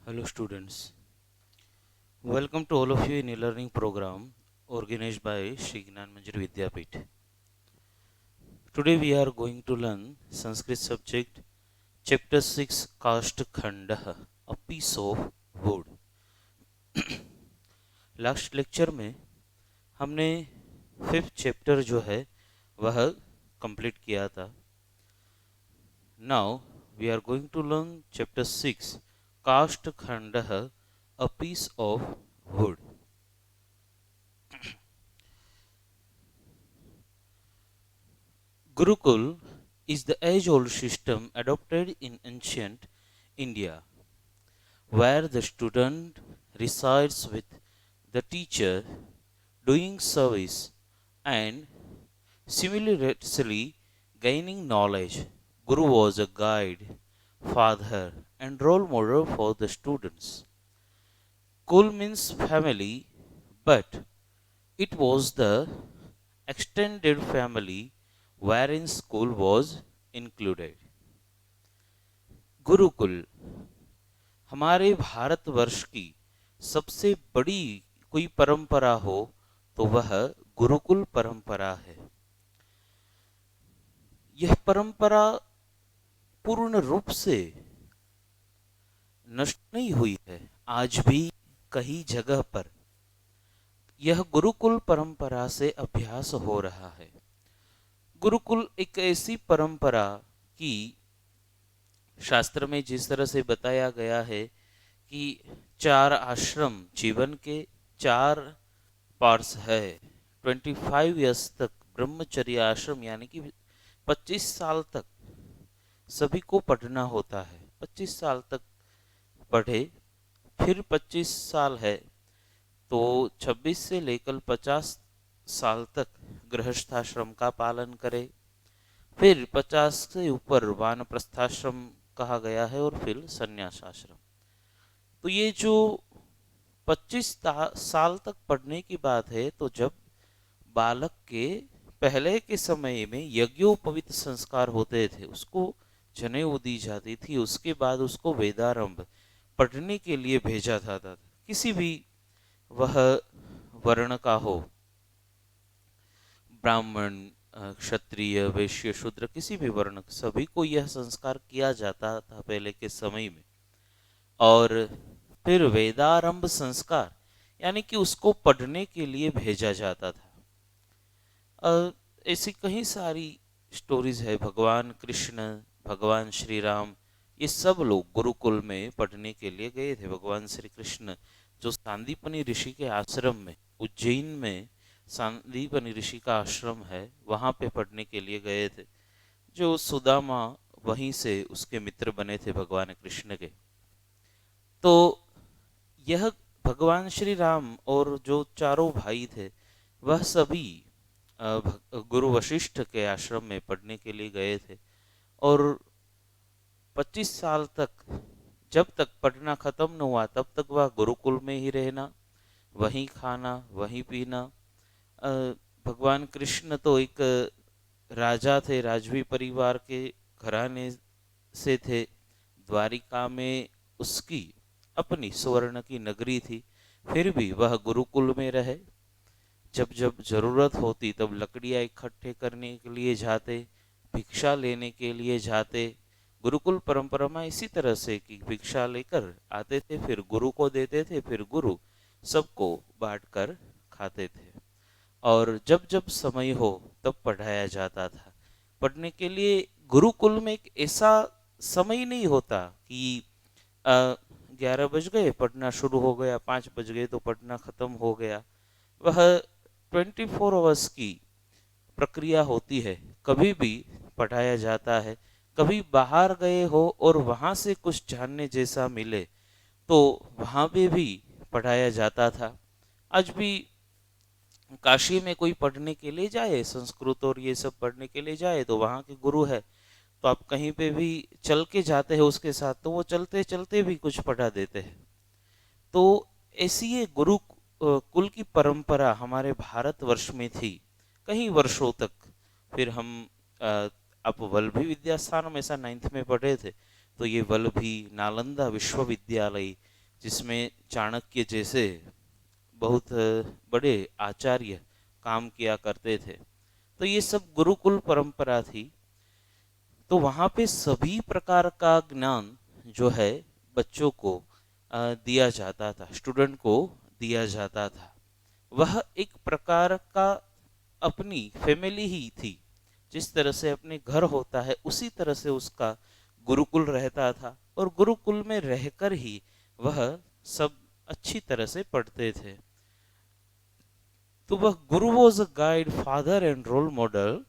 Hello students, welcome to all of you in e-learning program organized by Shri Gnan Manjari Vidyapeeth. Today we are going to learn Sanskrit subject chapter 6 Kast Khandah, a piece of wood. Last lecture में हमने fifth chapter जो है वह complete किया था. Now we are going to learn chapter 6 कास्ट खंडः, a piece of wood. Gurukul is the age-old system adopted in ancient India, where the student resides with the teacher, doing service and simultaneously gaining knowledge. Guru was a guide, father, and role model for the students. Kul means family, but it was the extended family wherein school was included. Gurukul हमारे भारतवर्ष की सबसे बड़ी कोई परंपरा हो तो वह गुरुकुल परंपरा है. यह परंपरा पूर्ण रूप से नष्ट नहीं हुई है. आज भी कई जगह पर यह गुरुकुल परंपरा से अभ्यास हो रहा है. गुरुकुल एक ऐसी परंपरा की शास्त्र में जिस तरह से बताया गया है कि 4 आश्रम जीवन के 4 पार्ट्स है. 25 ईयर्स तक ब्रह्मचर्य आश्रम यानी कि 25 साल तक सभी को पढ़ना होता है. 25 साल तक पढ़े, फिर 25 साल है तो 26 से लेकर 50 साल तक गृहस्थाश्रम का पालन करे. फिर 50 से ऊपर वानप्रस्थाश्रम कहा गया है और फिर संन्यास आश्रम. तो ये जो 25 साल तक पढ़ने की बात है, तो जब बालक के पहले के समय में यज्ञोपवीत संस्कार होते थे, उसको जनेऊ दी जाती थी, उसके बाद उसको वेदारंभ पढ़ने के लिए भेजा जाता था. किसी भी वह वर्ण का हो, ब्राह्मण, क्षत्रिय, वैश्य, शूद्र, किसी भी वर्ण, सभी को यह संस्कार किया जाता था पहले के समय में. और फिर वेदारंभ संस्कार यानी कि उसको पढ़ने के लिए भेजा जाता था. ऐसी कई सारी स्टोरीज है. भगवान कृष्ण, भगवान श्री राम, ये सब लोग गुरुकुल में पढ़ने के लिए गए थे. भगवान श्री कृष्ण जो सांदीपनि ऋषि के आश्रम में, उज्जैन में सांदीपनि ऋषि का आश्रम है, वहां पे पढ़ने के लिए गए थे. जो सुदामा वहीं से उसके मित्र बने थे भगवान कृष्ण के. तो यह भगवान श्री राम और जो चारों भाई थे वह सभी गुरु वशिष्ठ के आश्रम में पढ़ने के लिए गए थे. और 25 साल तक, जब तक पढ़ना खत्म न हुआ तब तक वह गुरुकुल में ही रहना, वहीं खाना, वहीं पीना. भगवान कृष्ण तो एक राजा थे, राजवी परिवार के घराने से थे. द्वारिका में उसकी अपनी स्वर्ण की नगरी थी, फिर भी वह गुरुकुल में रहे. जब जब जरूरत होती तब लकड़ियां इकट्ठे करने के लिए जाते, भिक्षा लेने के लिए जाते. गुरुकुल परंपरा में इसी तरह से कि भिक्षा लेकर आते थे, फिर गुरु को देते थे, फिर गुरु सबको बांटकर खाते थे. और जब जब समय हो तब पढ़ाया जाता था. पढ़ने के लिए गुरुकुल में एक ऐसा समय नहीं होता कि 11 बज गए पढ़ना शुरू हो गया, 5 बज गए तो पढ़ना खत्म हो गया. वह 24 आवर्स की प्रक्रिया होती है. कभी भी पढ़ाया जाता है. कभी बाहर गए हो और वहां से कुछ जानने जैसा मिले तो वहां पे भी पढ़ाया जाता था. आज भी काशी में कोई पढ़ने के लिए जाए, संस्कृत और ये सब पढ़ने के लिए जाए, तो वहाँ के गुरु है, तो आप कहीं पे भी चल के जाते हैं उसके साथ, तो वो चलते चलते भी कुछ पढ़ा देते हैं. तो ऐसी ये गुरु कुल की परंपरा हमारे भारतवर्ष में थी कई वर्षों तक. फिर हम आप वल्लभी विद्यास्थान में ऐसा 9th में पढ़े थे, तो ये वल्लभी, नालंदा विश्वविद्यालय, जिसमें चाणक्य जैसे बहुत बड़े आचार्य काम किया करते थे। तो ये सब गुरुकुल परंपरा थी। तो वहाँ पे सभी प्रकार का ज्ञान जो है बच्चों को दिया जाता था, स्टूडेंट को दिया जाता था। वह एक प्रकार का अपनी फैमिली ही थी। जिस तरह से अपने घर होता है उसी तरह से उसका गुरुकुल रहता था, और गुरुकुल में रहकर ही वह सब अच्छी तरह से पढ़ते थे। तो वह guru was a guide, father and role model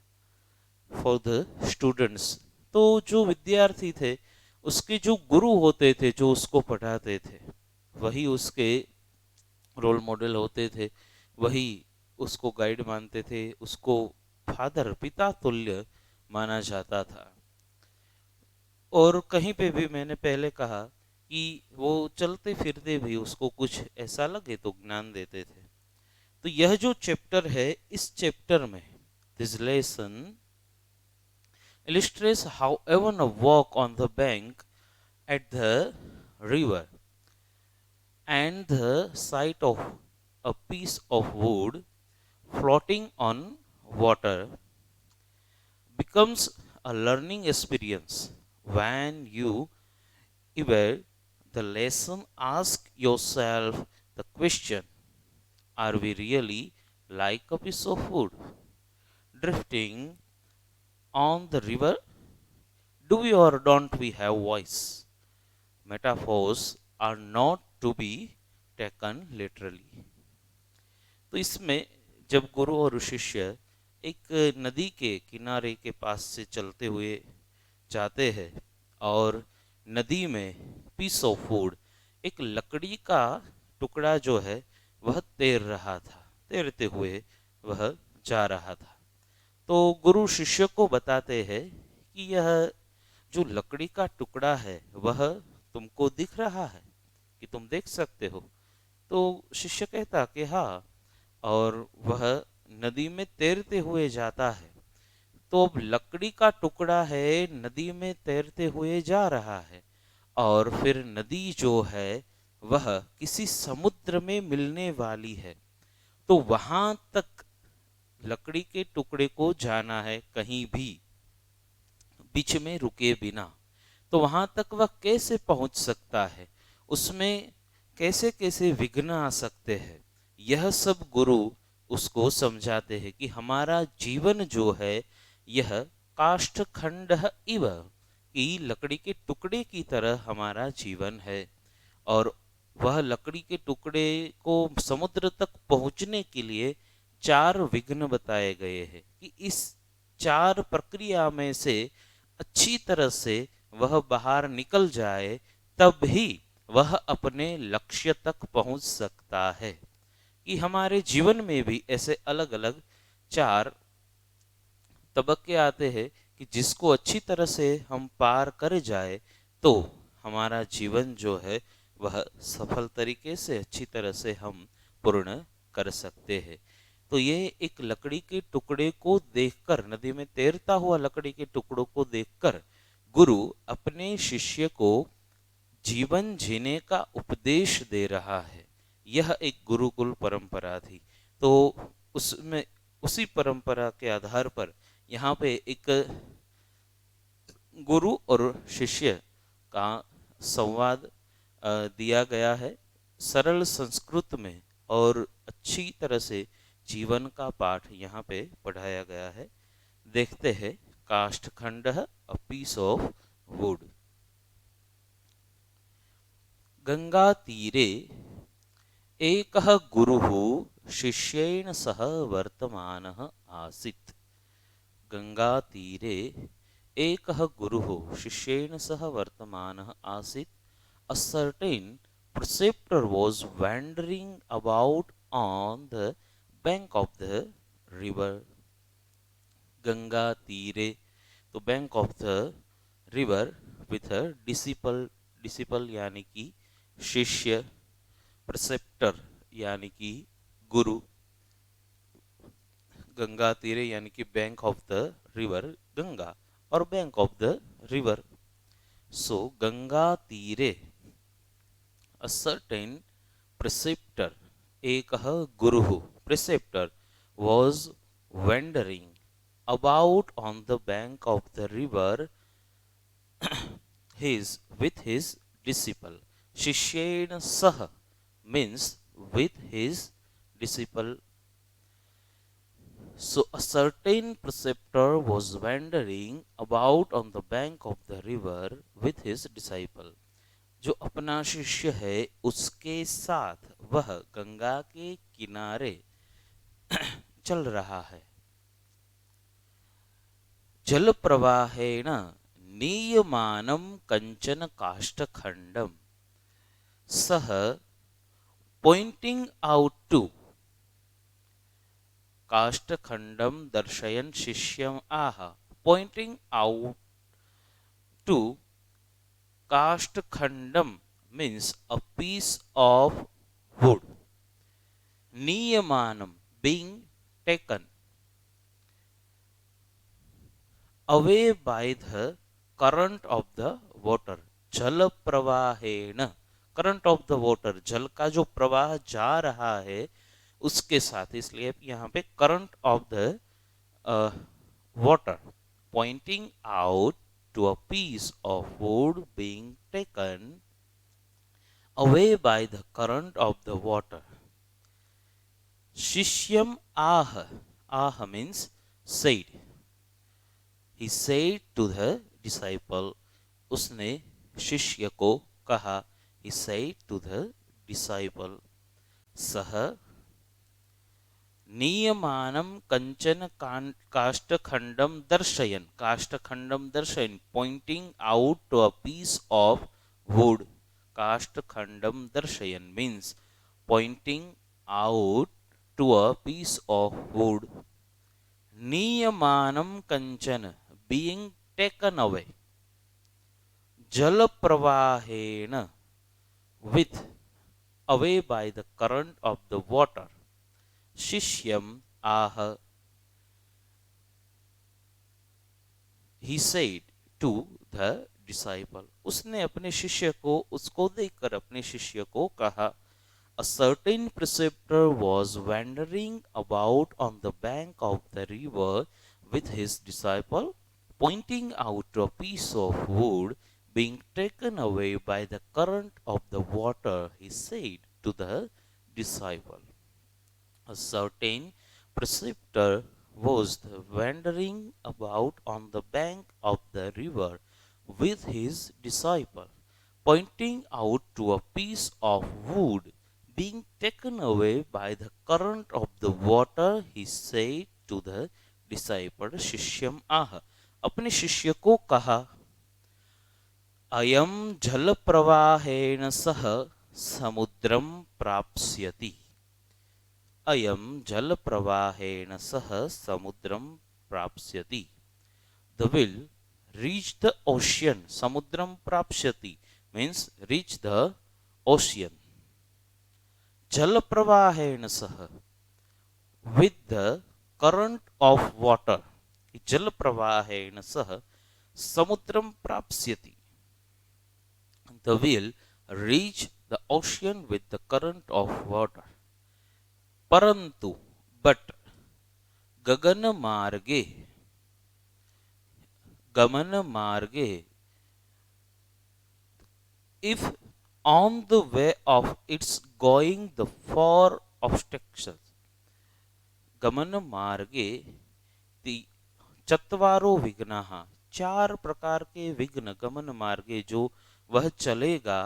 for the students. तो जो विद्यार्थी थे उसके जो गुरु होते थे, जो उसको पढ़ाते थे, वही उसके रोल मॉडल होते थे, वही उसको गाइड मानते थे, उसको फादर, पिता तुल्य माना जाता था। और कहीं पे भी मैंने पहले कहा कि वो चलते फिरते भी उसको कुछ ऐसा लगे तो ज्ञान देते थे। तो यह जो चैप्टर है, इस चैप्टर में this lesson illustrates how even a walk on the bank at the river and the sight of a piece of wood floating on water becomes a learning experience. When you evaluate the lesson, ask yourself the question: are we really like a piece of wood drifting on the river? Do we or don't we have voice? Metaphors are not to be taken literally. तो इसमें जब गुरु और शिष्य एक नदी के किनारे के पास से चलते हुए जाते हैं, और नदी में पीस ऑफ वुड, एक लकड़ी का टुकड़ा जो है वह तैर रहा था, तैरते हुए वह जा रहा था। तो गुरु शिष्य को बताते हैं कि यह जो लकड़ी का टुकड़ा है वह तुमको दिख रहा है, कि तुम देख सकते हो? तो शिष्य कहता कि हाँ, और वह नदी में तैरते हुए जाता है। तो अब लकड़ी का टुकड़ा है, नदी में तैरते हुए जा रहा है, और फिर नदी जो है वह किसी समुद्र में मिलने वाली है। तो वहां तक लकड़ी के टुकड़े को जाना है, कहीं भी बीच में रुके बिना। तो वहां तक वह कैसे पहुंच सकता है, उसमें कैसे कैसे विघ्न आ सकते हैं, यह सब गुरु उसको समझाते हैं कि हमारा जीवन जो है यह काष्ठ खंड इव, कि लकड़ी के टुकड़े की तरह हमारा जीवन है। और वह लकड़ी के टुकड़े को समुद्र तक पहुंचने के लिए चार विघ्न बताए गए हैं, कि इस चार प्रक्रिया में से अच्छी तरह से वह बाहर निकल जाए, तब ही वह अपने लक्ष्य तक पहुंच सकता है। कि हमारे जीवन में भी ऐसे अलग अलग चार तबक्के आते हैं, कि जिसको अच्छी तरह से हम पार कर जाए तो हमारा जीवन जो है वह सफल तरीके से, अच्छी तरह से हम पूर्ण कर सकते हैं। तो ये एक लकड़ी के टुकड़े को देखकर, नदी में तैरता हुआ लकड़ी के टुकड़ों को देखकर गुरु अपने शिष्य को जीवन जीने का उपदेश दे रहा है। यह एक गुरुकुल परंपरा थी। तो उसमें, उसी परंपरा के आधार पर यहाँ पे एक गुरु और शिष्य का संवाद दिया गया है, सरल संस्कृत में, और अच्छी तरह से जीवन का पाठ यहाँ पे पढ़ाया गया है। देखते हैं, काष्ठखंड a piece of wood. Ganga तीरे एकः गुरुः शिष्येण सह वर्तमानः आसीत्। गंगा तीरे एकः गुरुः शिष्येण सह वर्तमानः आसीत्। A certain preceptor was wandering about on the bank of the river. Ganga Tire, तो bank of the river with a disciple यानी कि शिष्य, प्रिसेप्टर यानी कि गुरु, गंगा तीरे यानी कि bank of the river, Ganga और बैंक ऑफ द रिवर। सो गंगा तीरे, A certain preceptor, एकः गुरुः, preceptor was wandering about on the bank of the river with his disciple. शिष्येन सह means with his disciple. So a certain preceptor was wandering about on the bank of the river with his disciple. जो अपना शिष्य है उसके साथ वह गंगा के किनारे चल रहा है. जल प्रवाहेण नीयमानं कंचन काष्ठखंडम सह pointing out to काष्ठखंडम दर्शयन शिष्यम ah. pointing out to काष्ठखंडम means a piece of wood. नियमानम being taken away by the current of the water. जल प्रवाहेण, करंट ऑफ द वाटर, जल का जो प्रवाह जा रहा है उसके साथ, इसलिए यहाँ पे current of the water. Pointing out to a piece of wood being taken away by the current of the water. शिष्यम आह, आह means said. He said to the disciple, उसने शिष्य को कहा. He said to the disciple, सह नियमानं कंचन काष्ठखंडम दर्शयन, काष्ठखंडम दर्शयन pointing out to a piece of wood. काष्ठखंडम दर्शयन means pointing out to a piece of wood. नियमानं Kanchan being taken away. जल प्रवाहेण with away by the current of the water. शिष्यम ah, he said to the disciple, उसने अपने शिष्य को, उसको देखकर अपने शिष्य को कहा. A certain preceptor was wandering about on the bank of the river with his disciple, pointing out to a piece of wood being taken away by the current of the water. He said to the disciple, a certain preceptor was wandering about on the bank of the river with his disciple, pointing out to a piece of wood being taken away by the current of the water. He said to the disciple, शिष्यम आह, अपने शिष्य को कहा. अयम जल प्रवाहेण सह समुद्रम प्राप्स्यति. अयम जल प्रवाहेण सह समुद्रम प्राप्स्यति. The will reach the ocean. समुद्रम प्राप्स्यति means reach the ocean. जल प्रवाहेण सह with the current of water. जल प्रवाहेण सह समुद्रम प्राप्स्यति. The will reach the ocean with the current of water. परंतु but गगन मार्गे, गमन मार्गे, if on the way of its going the four obstacles. गमन मार्गे चत्वारो विघ्नाः, चार प्रकार के विघ्न गमन मार्गे जो वह चलेगा.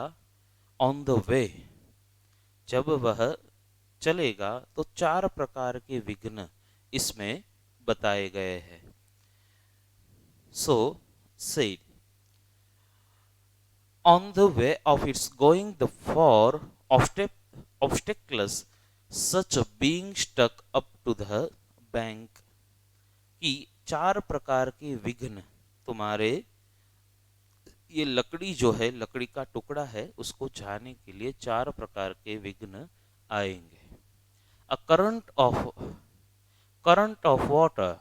ऑन द वे, जब वह चलेगा तो चार प्रकार के विघ्न इसमें बताए गए हैं. सो said, on the way of its going the four obstacles such being stuck up to the bank. कि चार प्रकार के विघ्न तुम्हारे, ये लकड़ी जो है, लकड़ी का टुकड़ा है, उसको जाने के लिए चार प्रकार के विघ्न आएंगे. अ करंट ऑफ वाटर,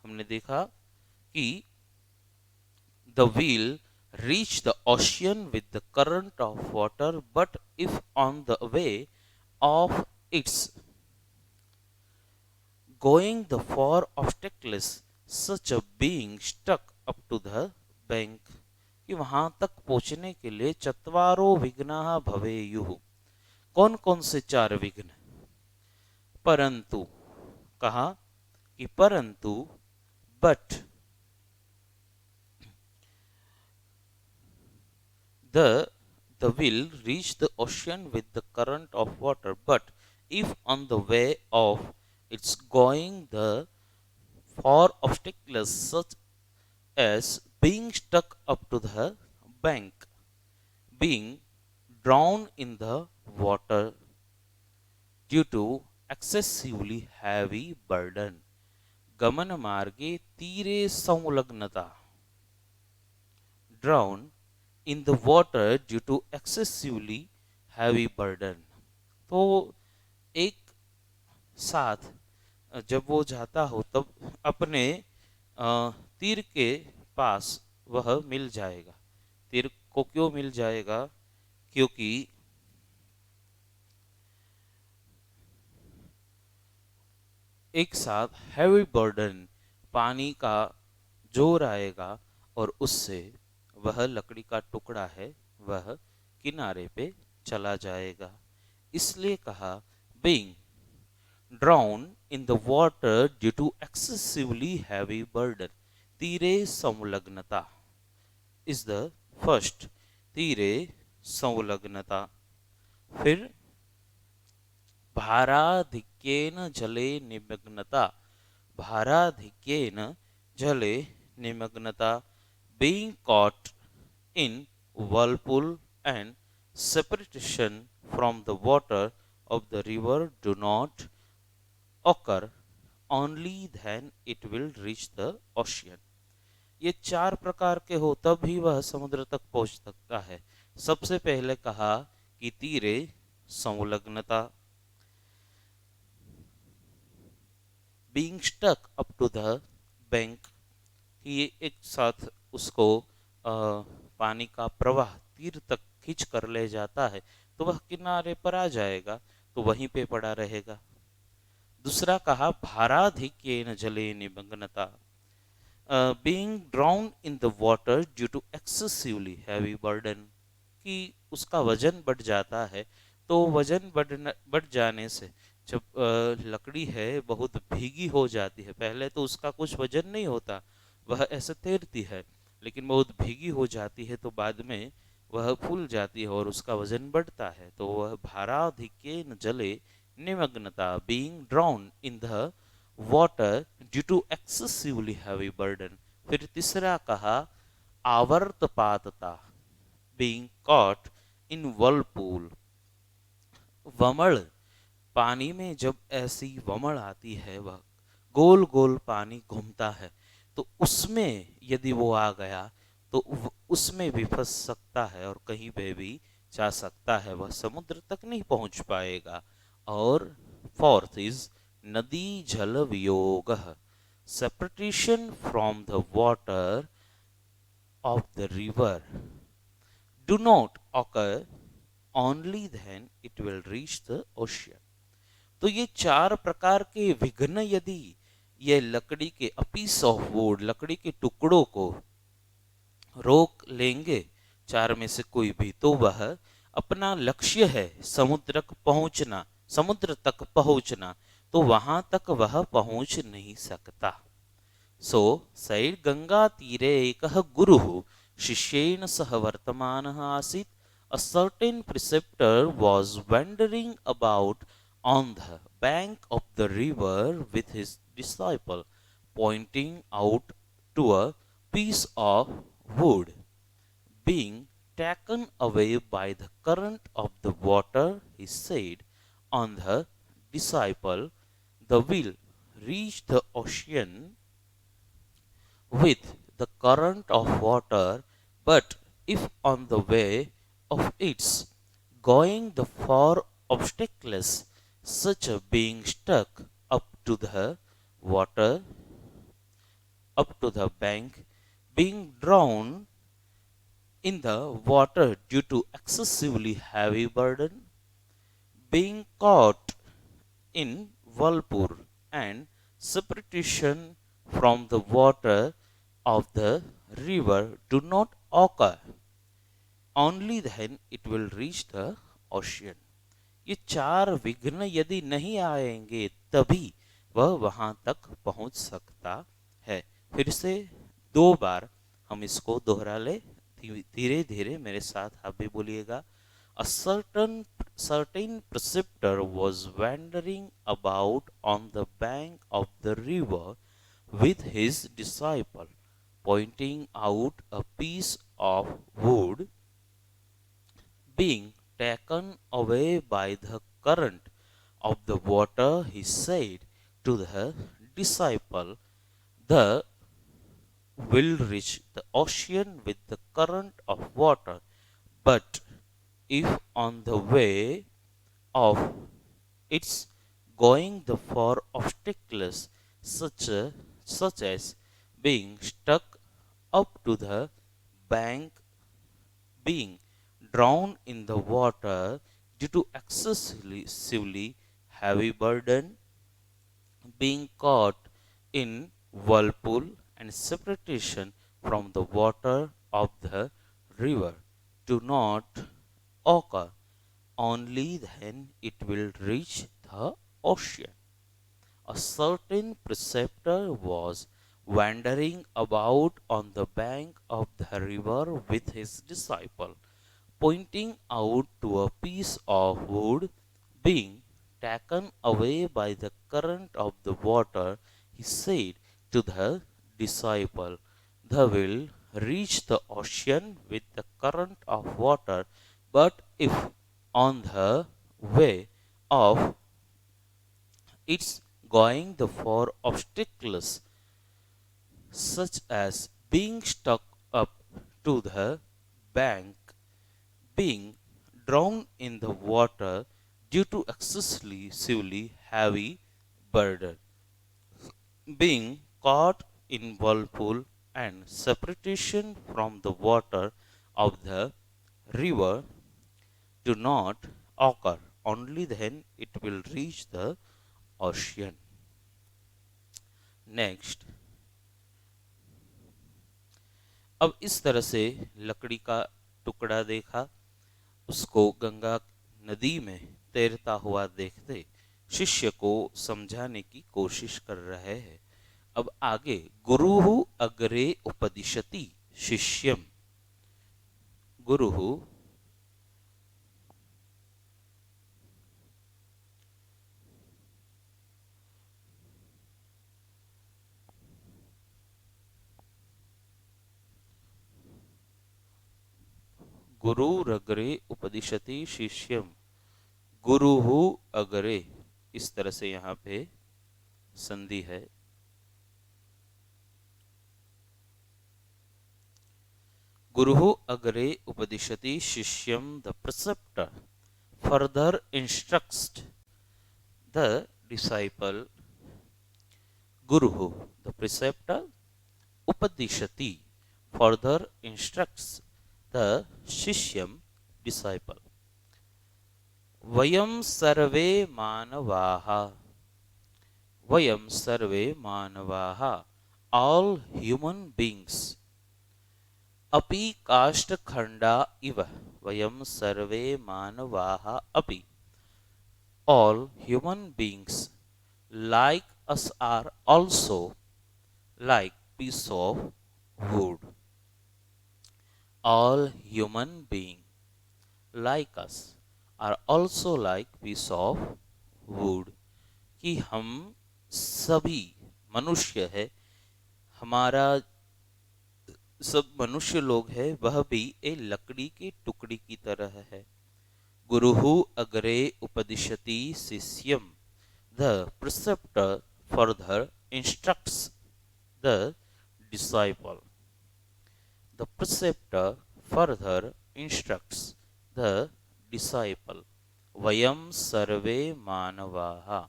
हमने देखा कि the wheel reach the ocean with the current of water, but if on the way of its going the far obstacles, such a being stuck up to the bank, कि वहां तक पहुंचने के लिए चत्वारो विघ्नाः भवेयुः। कौन कौन से चार विघ्न? परंतु, कहा कि परंतु, but the the will reach the ocean with the current of water, but if on the way of its going the four obstacles, such as being stuck up to the bank, being drowned in the water due to excessively heavy burden, गमन मार्गे तीरे संलग्नता, drown in the water due to excessively heavy burden। तो एक साथ जब वो जाता हो तब अपने तीर के पास वह मिल जाएगा। तीर को क्यों मिल जाएगा? क्योंकि एक साथ हैवी बर्डन, पानी का जोर आएगा और उससे वह लकड़ी का टुकड़ा है वह किनारे पे चला जाएगा। इसलिए कहा being drown in the water due to excessively heavy burden, तीरे संलग्नता इज द फर्स्ट, तीरे संलग्नता। फिर भाराधिक्येन जले निमग्नता, भाराधिक्येन जले निमग्नता, being caught in whirlpool and separation from the water of the river do not occur, only then it will reach the ocean। ये चार प्रकार के हो तब ही वह समुद्र तक पहुंच सकता है। सबसे पहले कहा कि तीरे संलग्नता, being stuck up to the bank, कि ये एक साथ उसको पानी का प्रवाह तीर तक खींच कर ले जाता है तो वह किनारे पर आ जाएगा, तो वहीं पे पड़ा रहेगा। दूसरा कहा भाराधिक्येन जले निमग्नता, being drown in the water due to excessively heavy burden, कि उसका वजन बढ़ जाता है। तो वजन बढ़ जाने से जब लकड़ी है बहुत भीगी हो जाती है, पहले तो उसका कुछ वजन नहीं होता, वह ऐसे तैरती है, लेकिन बहुत भीगी हो जाती है तो बाद में वह फूल जाती है और उसका वजन बढ़ता है। तो वह भाराधिक्येन जले निमग्नता, being drown in the water due to excessively heavy burden. फिर तीसरा कहा आवर्तपातता, बीइंग कॉट इन वर्लपूल, वमड़, पानी में जब ऐसी वमड़ आती है, वह गोल गोल पानी घूमता है, तो उसमें यदि वो आ गया तो उसमें भी फंस सकता है और कहीं पे भी जा सकता है, वह समुद्र तक नहीं पहुंच पाएगा। और फोर्थ इज नदी जल वियोग, separation from the water of the river do not occur, only then it will reach the ocean. तो ये चार प्रकार के विघ्न यदि ये लकड़ी के पीस ऑफ वुड, लकड़ी के टुकड़ों को रोक लेंगे, चार में से कोई भी, तो वह अपना लक्ष्य है समुद्र तक पहुंचना, समुद्र तक पहुंचना, तो वहां तक वह पहुंच नहीं सकता। सो सैड गंगा तीरे एक गुरु शिष्येन सह वर्तमानः आसीत्, a certain preceptor was wandering about on the bank of the river with his disciple, pointing out to a piece of wood. Being taken away by the current of the water, he said on the disciple, the will reach the ocean with the current of water, but if on the way of its going the far obstacles, such a being stuck up to the water, up to the bank, being drowned in the water due to excessively heavy burden, being caught in whirlpool and separation from the water of the river do not occur. Only then it will reach the ocean. ये चार विघ्न यदि नहीं आएंगे तभी वह वहां तक पहुंच सकता है। फिर से दो बार हम इसको दोहरा ले, धीरे धीरे मेरे साथ आप भी बोलिएगा। A certain preceptor was wandering about on the bank of the river with his disciple, pointing out a piece of wood being taken away by the current of the water. He said to the disciple, "The will reach the ocean with the current of water, but if on the way of its going the four obstacles such as being stuck up to the bank, being drowned in the water due to excessively heavy burden, being caught in whirlpool and separation from the water of the river do not occur. Only then it will reach the ocean. A certain preceptor was wandering about on the bank of the river with his disciple, pointing out to a piece of wood being taken away by the current of the water. He said to the disciple, "Thou will reach the ocean with the current of water, but if on the way of its going the four obstacles, such as being stuck up to the bank, being drowned in the water due to excessively heavy burden, being caught in whirlpool and separation from the water of the river do not occur. Only then it will reach the ocean." Next, अब इस तरह से लकड़ी का टुकड़ा देखा, उसको गंगा नदी में तैरता हुआ देखते शिष्य को समझाने की कोशिश कर रहे हैं। अब आगे, गुरुहु अग्रे उपदिशति शिष्यम। गुरुहु गुरुरग्रे उपदिशति शिष्यम। गुरुहु अग्रे, इस तरह से यहाँ पे संधि है। गुरुहु अग्रे उपदिशति शिष्यम, the preceptor further instructs the disciple. Guruhu, the preceptor, upadishati, further instructs the shishyam, disciple. Vayam sarve manavaha. Vayam sarve manavaha, all human beings. अपि काष्ठखंडा इव। वयम सर्वे मानवाः अपि, all human beings like us are also like piece of wood. All human beings like us are also like piece of wood, कि हम सभी मनुष्य है, हमारा सब मनुष्य लोग हैं, वह भी एक लकड़ी के टुकड़ी की तरह है। गुरुहु अग्रे उपदिशति शिष्यम, the preceptor further instructs the disciple. The preceptor further instructs the disciple. Vayam sarve manavaha,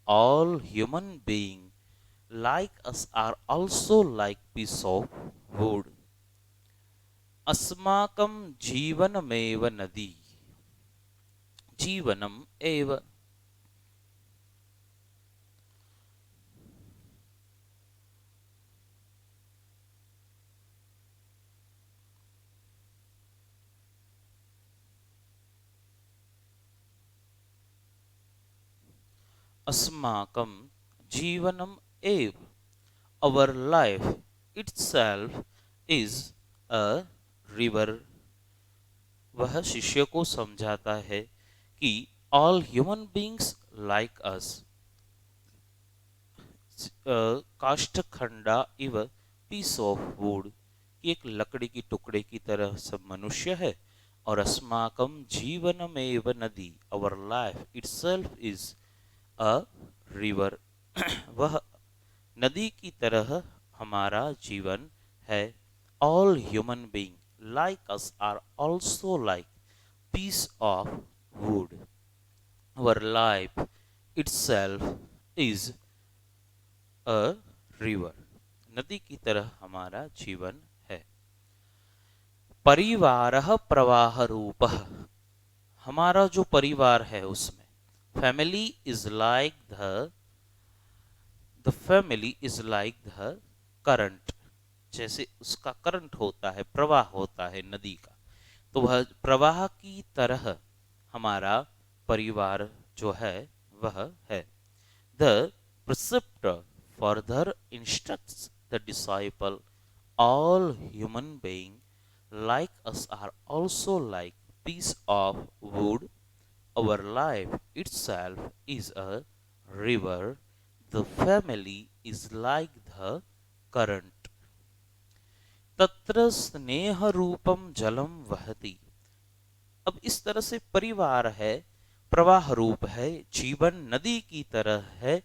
all human beings like us are also like piece of wood. अस्माकं जीवनमेव नदी, जीवनम एव। अस्माकं जीवनम एव, our life itself is a river। वह शिष्य को समझाता है कि all human beings like us, काष्ठखंडा इव पीस ऑफ वुड, कि एक लकड़ी की टुकड़े की तरह सब मनुष्य है। और अस्माकम जीवनमेव नदी, our life itself is a river। वह नदी की तरह हमारा जीवन है। All human being like us are also like piece of wood, our life itself is a river। नदी की तरह हमारा जीवन है। परिवारः प्रवाह रूपः, हमारा जो परिवार है उसमें family is like the family is like the current, जैसे उसका करंट होता है, प्रवाह होता है नदी का, तो वह प्रवाह की तरह हमारा परिवार जो है वह है। The preceptor further instructs the disciple, all human beings like us are also like piece of wood, our life itself is a river, the family is like the current, तत्र स्नेह रूपम जलम वहति। अब इस तरह से परिवार है, प्रवाह रूप है, जीवन नदी की तरह है,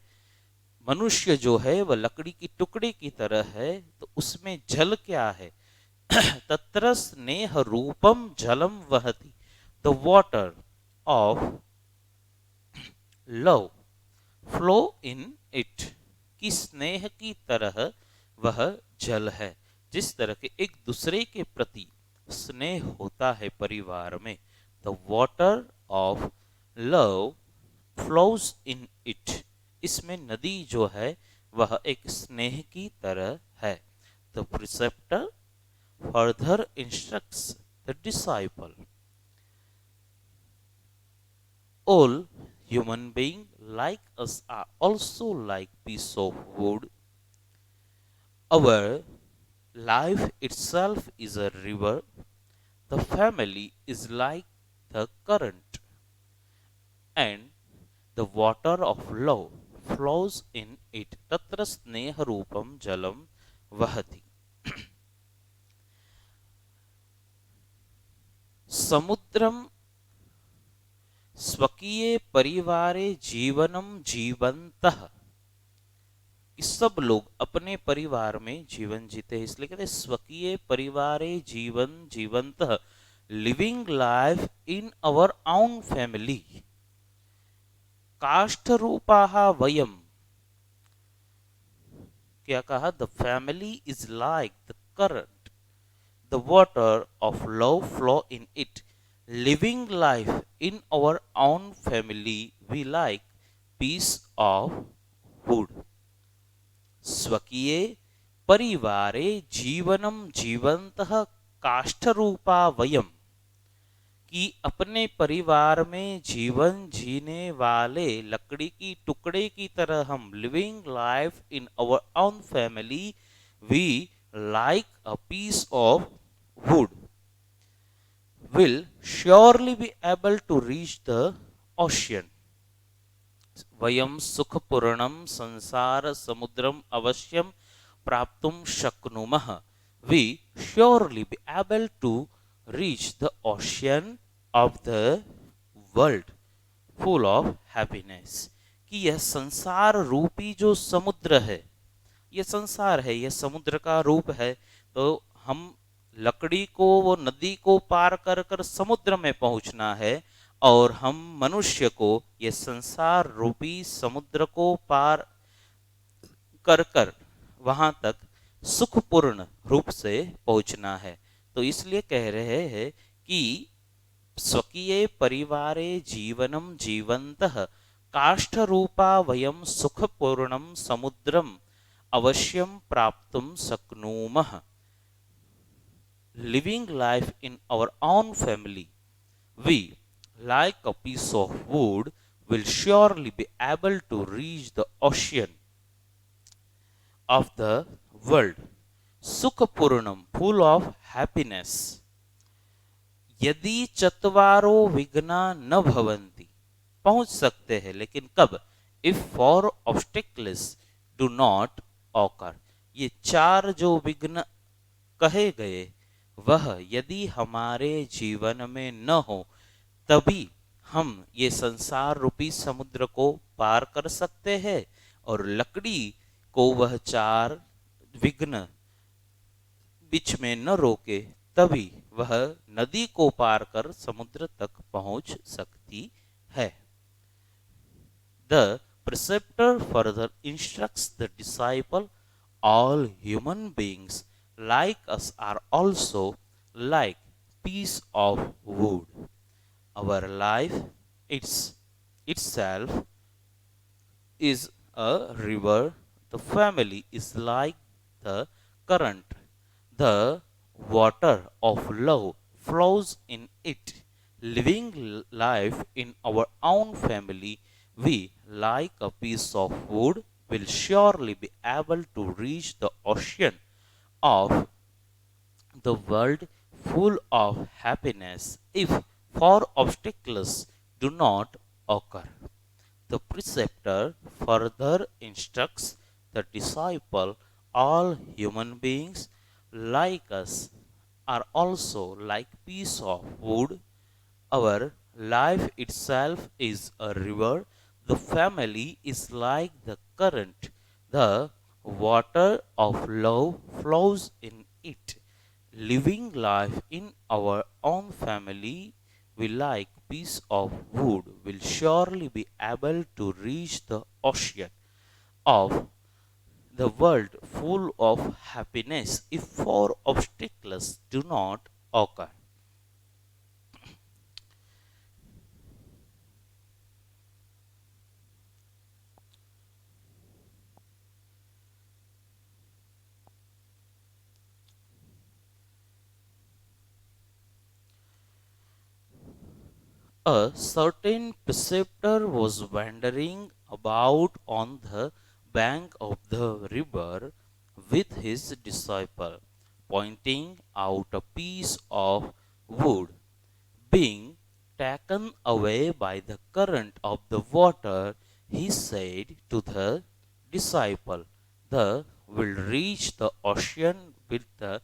मनुष्य जो है वह लकड़ी की टुकड़े की तरह है, तो उसमें जल क्या है? तत्र स्नेह रूपम जलम वहति, the water of love flow in it, कि स्नेह की तरह वह जल है। जिस तरह के एक दूसरे के प्रति स्नेह होता है परिवार में, the water of love flows in it, इसमें नदी जो है वह एक स्नेह की तरह है। The preceptor further instructs the disciple, all human beings like us are also like piece of wood, our life itself is a river, the family is like the current, and the water of love flows in it, तत्र स्नेह रूपम जलम वहति। समुद्रम स्वकीय परिवारे जीवनम जीवंतः, सब लोग अपने परिवार में जीवन जीते हैं, इसलिए कहते हैं स्वकीय परिवारे जीवन जीवंतः, living life in our own family. काष्ठ रूपाः वयम, क्या कहा? The family is like the current, the water of love flow in it, living life in our own family we like piece of wood. स्वकीय परिवारे जीवनम जीवंतः काष्ठरूपा वयम, कि अपने परिवार में जीवन जीने वाले लकड़ी की टुकड़े की तरह हम, living life in our own family we like a piece of wood, will surely be able to reach the ocean। वयम सुखपूर्णम संसार समुद्रम अवश्यम प्राप्तुम शक्नुमः, we surely be able to reach the ocean of the world full of happiness, कि यह संसार रूपी जो समुद्र है, यह संसार है, यह समुद्र का रूप है, तो हम लकड़ी को, वो नदी को पार कर कर समुद्र में पहुंचना है, और हम मनुष्य को ये संसार रूपी समुद्र को पार कर कर वहां तक सुखपूर्ण रूप से पहुंचना है। तो इसलिए कह रहे हैं कि स्वकीय परिवारे जीवनं जीवन्तः काष्ठरूपा वयं सुखपूर्णं समुद्रम् अवश्यं प्राप्तुं शक्नुमः. Living life in our own family, we, like a piece of wood, will surely be able to reach the ocean of the world. Sukhapurnam, full of happiness. यदि चत्वारो विघ्ना न भवंती, पहुंच सकते हैं लेकिन कब? If for obstacles do not occur, ये चार जो विघ्न कहे गए वह यदि हमारे जीवन में न हो तभी हम ये संसार रूपी समुद्र को पार कर सकते हैं. और लकड़ी को वह चार विघ्न बीच में न रोके तभी वह नदी को पार कर समुद्र तक पहुंच सकती है. The preceptor further instructs the disciple, all human beings like us are also like piece of wood. Our life itself is a river. The family is like the current. The water of love flows in it. Living life in our own family, we, like a piece of wood, will surely be able to reach the ocean of the world full of happiness if four obstacles do not occur. The preceptor further instructs the disciple, all human beings like us are also like piece of wood. Our life itself is a river. The family is like the current. The water of love flows in it. Living life in our own family, we like piece of wood will surely be able to reach the ocean of the world full of happiness if four obstacles do not occur. A certain preceptor was wandering about on the bank of the river with his disciple, pointing out a piece of wood. Being taken away by the current of the water, he said to the disciple, "The will reach the ocean with the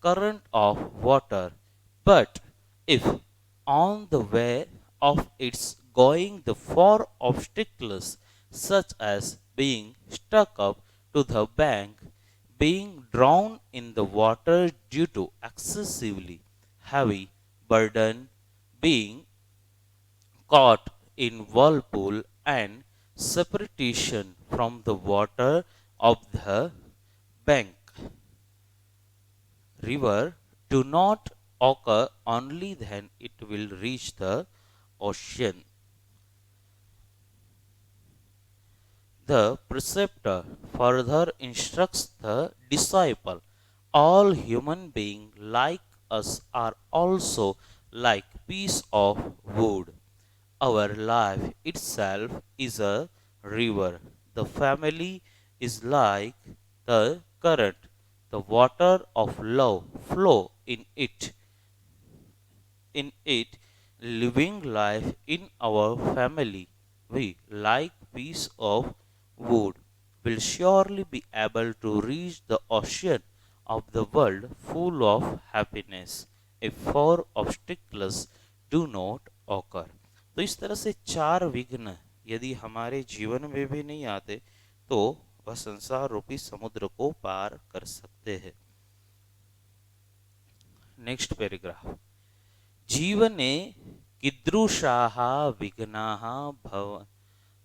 current of water, but if on the way of its going the four obstacles, such as being stuck up to the bank, being drowned in the water due to excessively heavy burden, being caught in whirlpool, and separation from the water of the bank river do not occur, only then it will reach the ocean." The preceptor further instructs the disciple, all human beings like us are also like piece of wood. Our life itself is a river. The family is like the current. The water of love flow in it, living life in our family. We, like piece of wood, will surely be able to reach the ocean of the world full of happiness if four obstacles do not occur. तो इस तरह से चार विघ्न यदि हमारे जीवन में भी नहीं आते तो वह संसार रूपी समुद्र को पार कर सकते हैं. Next paragraph. जीवने कीदृशाः विघ्नाः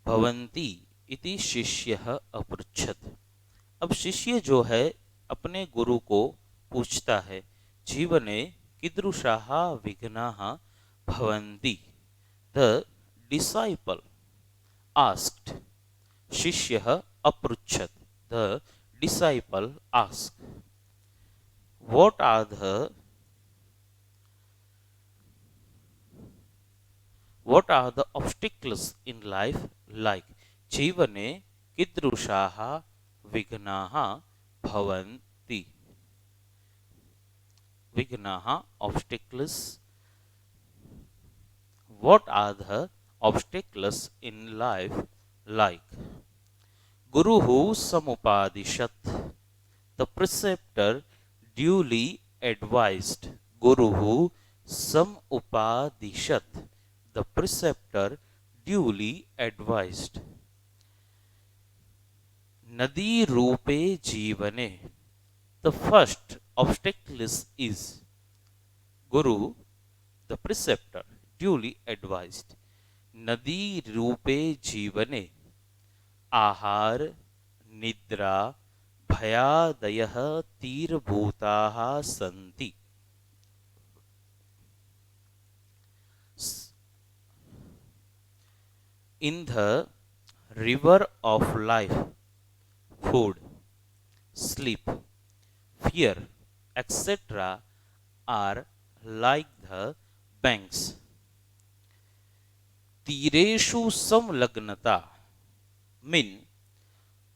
भवन्ति इति शिष्यः अपृच्छत्. अब शिष्य जो है अपने गुरु को पूछता है, जीवने कीदृशाः विघ्नाः भवन्ति? द डिसाइपल आस्क्ड, शिष्यः अपृच्छत्, the disciple asked, what are the obstacles in life like? जीवने कीदृशाः विघ्नाः भवन्ति? विघ्नाः obstacles. What are the obstacles in life like? Guruhu samupadishat, the preceptor duly advised. Guruhu samupadishat, the preceptor duly advised. Nadi रूपे जीवने, the first obstacle is Guru, the preceptor, duly advised. नदी रूपे जीवने आहार निद्रा भयादयः तीरभूताः सन्ति. In the river of life, food, sleep, fear, etc. are like the banks. तीरेषु संलग्नता mean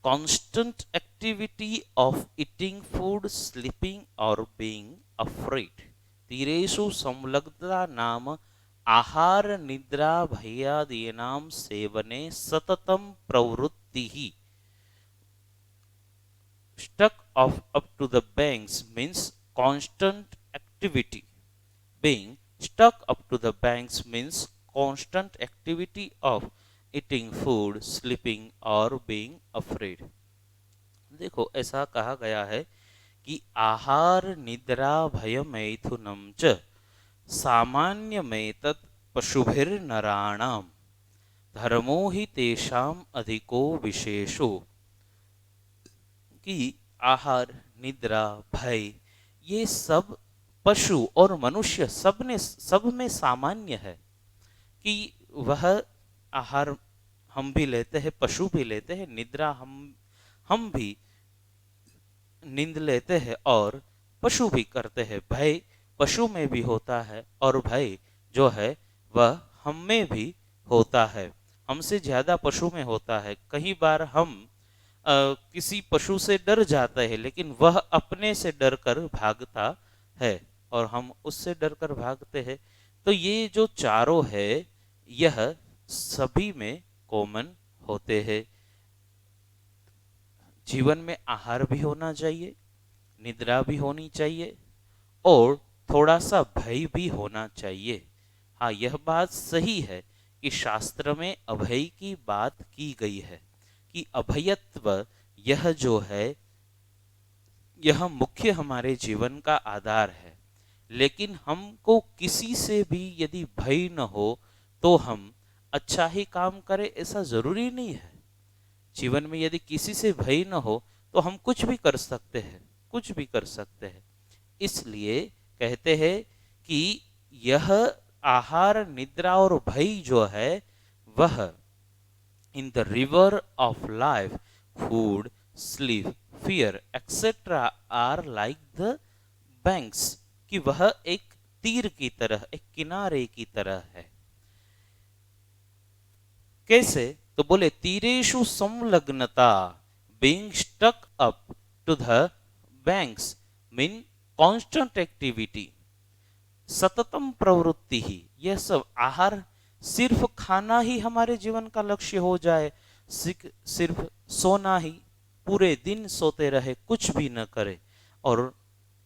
constant activity of eating food, sleeping or being afraid. तीरेषु संलग्नता नाम आहार निद्रा भयादीनां सेवने सततं प्रवृत्तिः. Stuck up to the banks means constant activity. Being stuck up to the banks means constant activity of eating food, sleeping or being afraid. देखो ऐसा कहा गया है कि आहार निद्रा भय मैथुनम च सामान्यमेतत् पशुभिर्नराणाम धर्मो हि तेषाम अधिको विशेषो. कि आहार निद्रा भय ये सब पशु और मनुष्य सब में सामान्य है. कि वह आहार हम भी लेते हैं, पशु भी लेते हैं, निद्रा हम भी नींद लेते हैं और पशु भी करते हैं. भय पशु में भी होता है और भय जो है वह हम में भी होता है. हमसे ज्यादा पशु में होता है. कई बार हम किसी पशु से डर जाते हैं लेकिन वह अपने से डर कर भागता है और हम उससे डर कर भागते हैं. तो ये जो चारों है यह सभी में कॉमन होते हैं. जीवन में आहार भी होना चाहिए, निद्रा भी होनी चाहिए और थोड़ा सा भय भी होना चाहिए. हाँ, यह बात सही है कि शास्त्र में अभय की बात की गई है कि अभयत्व यह जो है यह मुख्य हमारे जीवन का आधार है. लेकिन हमको किसी से भी यदि भय न हो तो हम अच्छा ही काम करें ऐसा जरूरी नहीं है. जीवन में यदि किसी से भय न हो तो हम कुछ भी कर सकते हैं, कुछ भी कर सकते हैं. इसलिए कहते हैं कि यह आहार निद्रा और भय जो है वह in the river of life food sleep fear etcetera are like the banks. कि वह एक तीर की तरह, एक किनारे की तरह है. कैसे? तो बोले तीरेषु संलग्नता, being stuck up to the banks mean constant activity. सततम प्रवृत्ति ही, यह सब आहार सिर्फ खाना ही हमारे जीवन का लक्ष्य हो जाए, सिर्फ सोना ही, पूरे दिन सोते रहे, कुछ भी न करे और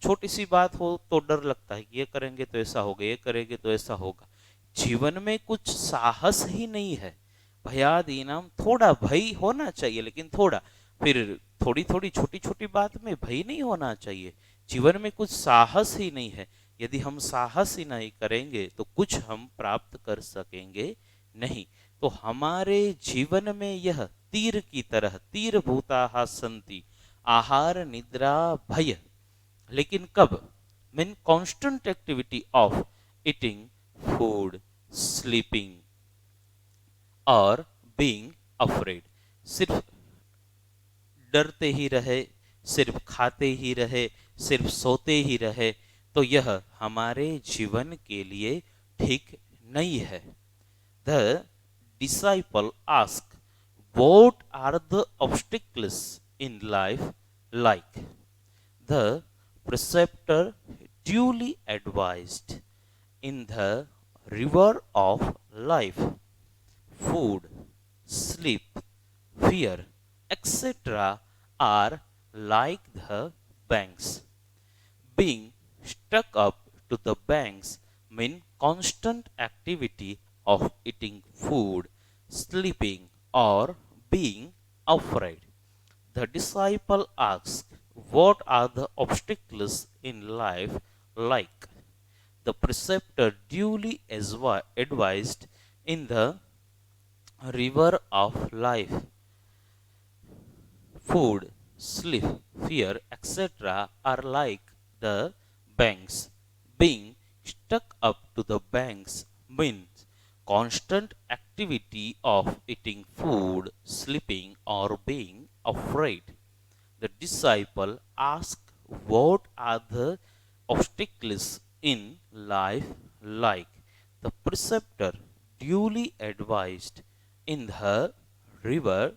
छोटी सी बात हो तो डर लगता है कि ये करेंगे तो ऐसा होगा, ये करेंगे तो ऐसा होगा. जीवन में कुछ साहस ही नहीं है. भयादीनाम, थोड़ा भय होना चाहिए लेकिन थोड़ा, फिर थोड़ी थोड़ी छोटी छोटी बात में भय नहीं होना चाहिए. जीवन में कुछ साहस ही नहीं है. यदि हम साहस ही नहीं करेंगे तो कुछ हम प्राप्त कर सकेंगे नहीं. तो हमारे जीवन में यह तीर की तरह, तीर भूताः सन्ति, आहार निद्रा भय. लेकिन कब? mean constant activity of eating food, sleeping और being afraid. सिर्फ डरते ही रहे, सिर्फ खाते ही रहे, सिर्फ सोते ही रहे, तो यह हमारे जीवन के लिए ठीक नहीं है. The disciple asked, what are the obstacles in life like? The preceptor duly advised, in the river of life, food, sleep, fear, etc. are like the banks. Being stuck up to the banks mean constant activity of eating food, sleeping, or being afraid. The disciple asked, what are the obstacles in life like? The preceptor duly advised, in the river of life, food, sleep, fear, etc. are like the banks. Being stuck up to the banks means constant activity of eating food, sleeping, or being afraid. The disciple asked, what are the obstacles in life like? The preceptor duly advised, in the river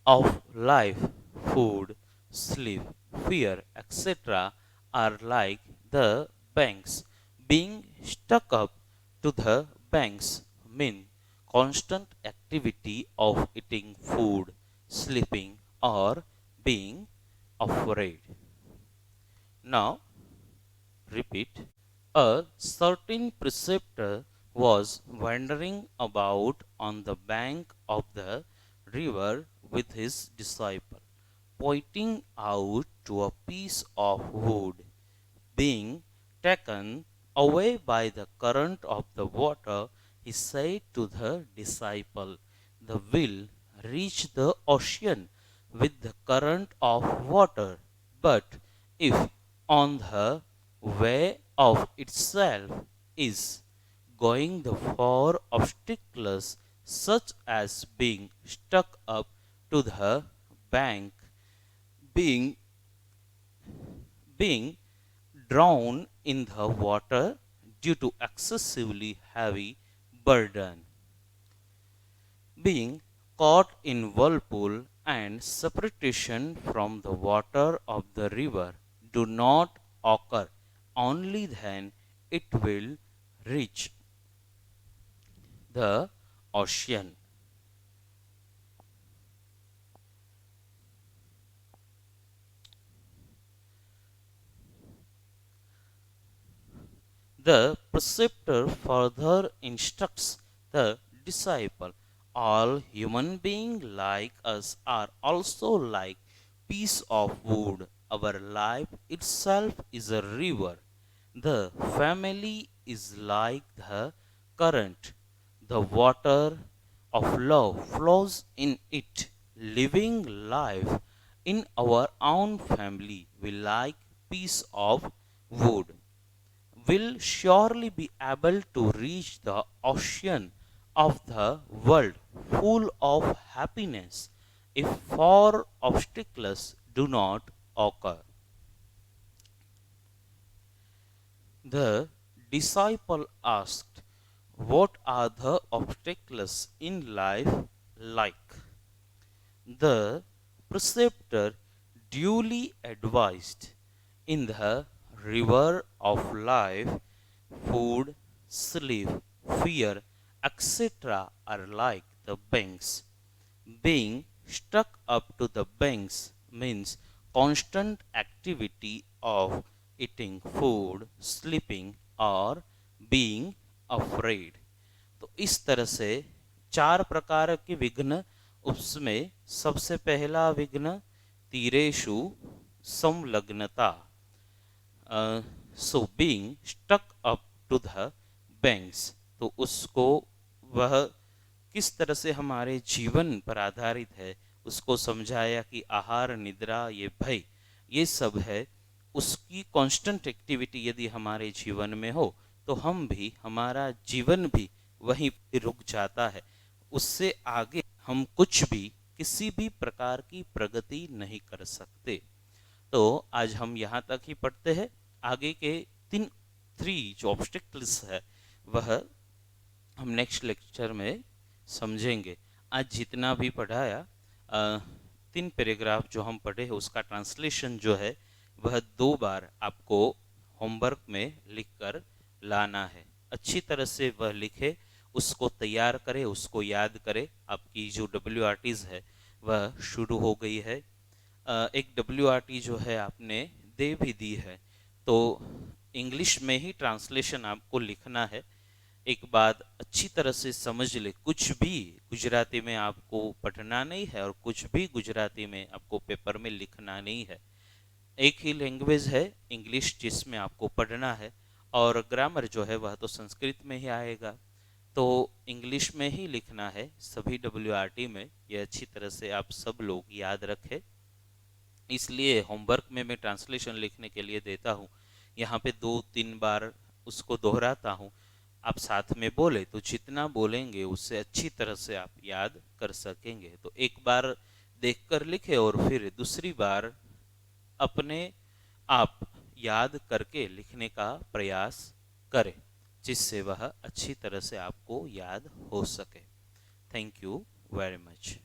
of life, food, sleep, fear, etc. are like the banks. Being stuck up to the banks mean constant activity of eating food, sleeping, or being afraid. Now, repeat. A certain preceptor was wandering about on the bank of the river with his disciple, pointing out to a piece of wood. Being taken away by the current of the water, he said to the disciple, the will reach the ocean with the current of water, but if on the way of itself is going the four obstacles such as being stuck up to the bank, being being drowned in the water due to excessively heavy burden, being caught in whirlpool and separation from the water of the river do not occur. Only then it will reach the ocean. The preceptor further instructs the disciple, all human beings like us are also like piece of wood. Our life itself is a river. The family is like the current. The water of love flows in it. Living life in our own family we like piece of wood, will surely be able to reach the ocean of the world full of happiness if four obstacles do not occur. The disciple asked, what are the obstacles in life like? The preceptor duly advised, in the river of life, food, sleep, fear, etc. are like the banks. Being stuck up to the banks means constant activity of eating food, sleeping, और being afraid. तो इस तरह से चार प्रकार के विघ्न, उसमें सबसे पहला विघ्न तीरेषु संलग्नता, so being stuck up to the banks, तो उसको वह किस तरह से हमारे जीवन पर आधारित है उसको समझाया कि आहार, निद्रा, ये भय, ये सब है उसकी कांस्टेंट एक्टिविटी यदि हमारे जीवन में हो तो हम भी, हमारा जीवन भी वहीं पे रुक जाता है। उससे आगे हम कुछ भी, किसी भी प्रकार की प्रगति नहीं कर सकते। तो आज हम यहाँ तक ही पढ़ते हैं। आगे के तीन थ्री जो ऑब्स्टिकल्स है वह हम नेक्स्ट लेक्चर में समझेंगे। आज जितना भी पढ़ाया, तीन पैराग्राफ जो हम पढ़े हैं उसका ट्रांसलेशन जो है वह 2 बार आपको होमवर्क में लिखकर लाना है। अच्छी तरह से वह लिखे, उसको तैयार करें, उसको याद करें। आपकी जो WRTs है वह शुरू हो गई है। एक WRT जो है आपने दे भी दी है, तो इंग्लिश में ही ट्रांसलेशन आपको लिखना है। एक बात अच्छी तरह से समझ ले, कुछ भी गुजराती में आपको पढ़ना नहीं है और कुछ भी गुजराती में आपको पेपर में लिखना नहीं है। एक ही लैंग्वेज है इंग्लिश जिसमें आपको पढ़ना है, और ग्रामर जो है वह तो संस्कृत में ही आएगा। तो इंग्लिश में ही लिखना है सभी WRT में। ये अच्छी तरह से आप सब लोग याद रखें। इसलिए होमवर्क में मैं ट्रांसलेशन लिखने के लिए देता हूँ, यहाँ पे 2-3 बार उसको दोहराता हूँ। आप साथ में बोले तो जितना बोलेंगे उससे अच्छी तरह से आप याद कर सकेंगे। तो एक बार देखकर लिखे और फिर दूसरी बार अपने आप याद करके लिखने का प्रयास करें, जिससे वह अच्छी तरह से आपको याद हो सके। Thank you very much.